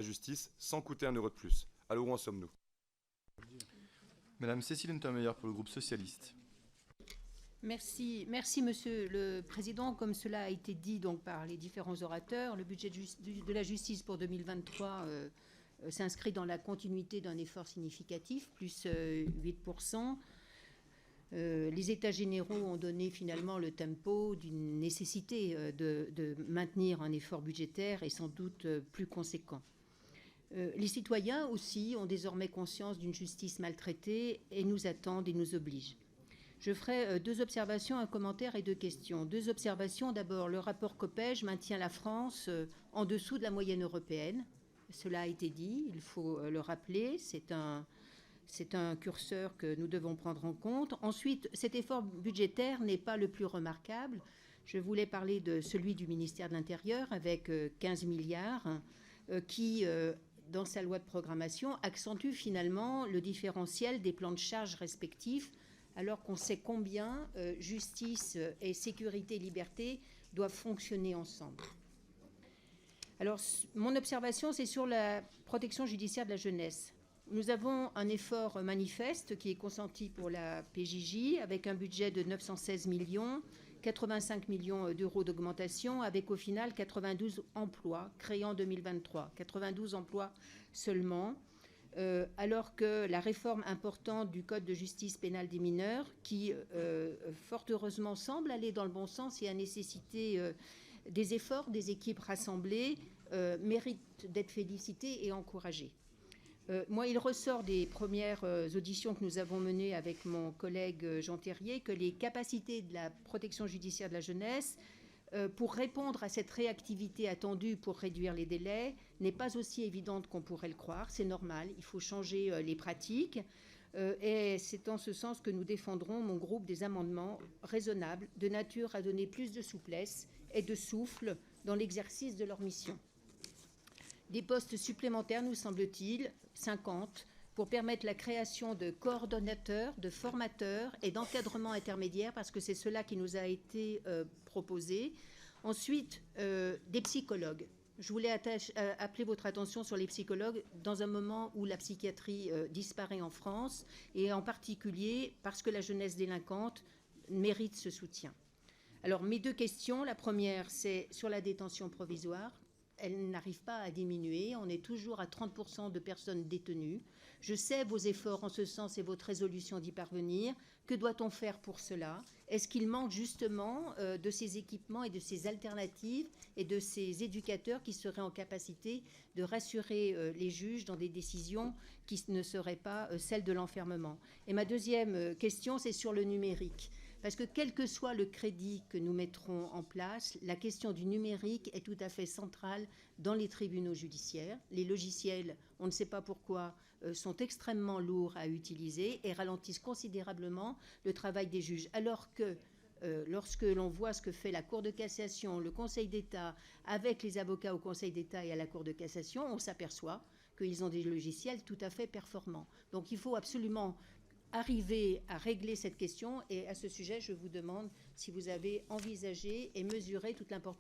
la justice sans coûter un euro de plus. Alors où en sommes-nous? Madame Cécile Untermaier pour le groupe socialiste. Merci, Monsieur le Président. Comme cela a été dit donc par les différents orateurs, le budget de la justice pour 2023 s'inscrit dans la continuité d'un effort significatif, plus 8%. Les États généraux ont donné finalement le tempo d'une nécessité de maintenir un effort budgétaire et sans doute plus conséquent. Les citoyens aussi ont désormais conscience d'une justice maltraitée et nous attendent et nous obligent. Je ferai deux observations, un commentaire et deux questions. Deux observations. D'abord, le rapport Copège maintient la France en dessous de la moyenne européenne. Cela a été dit, il faut le rappeler. C'est un curseur que nous devons prendre en compte. Ensuite, cet effort budgétaire n'est pas le plus remarquable. Je voulais parler de celui du ministère de l'Intérieur avec 15 milliards qui, dans sa loi de programmation, accentue finalement le différentiel des plans de charge respectifs, alors qu'on sait combien justice et sécurité et liberté doivent fonctionner ensemble. Alors, mon observation, c'est sur la protection judiciaire de la jeunesse. Nous avons un effort manifeste qui est consenti pour la PJJ avec un budget de 916 millions, 85 millions d'euros d'augmentation, avec au final 92 emplois créés en 2023. 92 emplois seulement. Alors que la réforme importante du Code de justice pénale des mineurs, qui fort heureusement semble aller dans le bon sens et a nécessité des efforts des équipes rassemblées, mérite d'être félicitée et encouragée. Moi, il ressort des premières auditions que nous avons menées avec mon collègue Jean Terrier que les capacités de la protection judiciaire de la jeunesse pour répondre à cette réactivité attendue pour réduire les délais n'est pas aussi évidente qu'on pourrait le croire. C'est normal, il faut changer les pratiques. Et c'est en ce sens que nous défendrons, mon groupe, des amendements raisonnables de nature à donner plus de souplesse et de souffle dans l'exercice de leur mission. Des postes supplémentaires, nous semble-t-il, 50, pour permettre la création de coordonnateurs, de formateurs et d'encadrement intermédiaire, parce que c'est cela qui nous a été proposé. Ensuite, des psychologues. Je voulais appeler votre attention sur les psychologues dans un moment où la psychiatrie disparaît en France, et en particulier parce que la jeunesse délinquante mérite ce soutien. Alors, mes deux questions. La première, c'est sur la détention provisoire. Elle n'arrive pas à diminuer. On est toujours à 30% de personnes détenues. Je sais vos efforts en ce sens et votre résolution d'y parvenir. Que doit-on faire pour cela? Est-ce qu'il manque justement de ces équipements et de ces alternatives et de ces éducateurs qui seraient en capacité de rassurer les juges dans des décisions qui ne seraient pas celles de l'enfermement? Et ma deuxième question, c'est sur le numérique. Parce que quel que soit le crédit que nous mettrons en place, la question du numérique est tout à fait centrale dans les tribunaux judiciaires. Les logiciels, on ne sait pas pourquoi, sont extrêmement lourds à utiliser et ralentissent considérablement le travail des juges. Alors que lorsque l'on voit ce que fait la Cour de cassation, le Conseil d'État, avec les avocats au Conseil d'État et à la Cour de cassation, on s'aperçoit qu'ils ont des logiciels tout à fait performants. Donc il faut absolument arriver à régler cette question. Et à ce sujet, je vous demande si vous avez envisagé et mesuré toute l'importance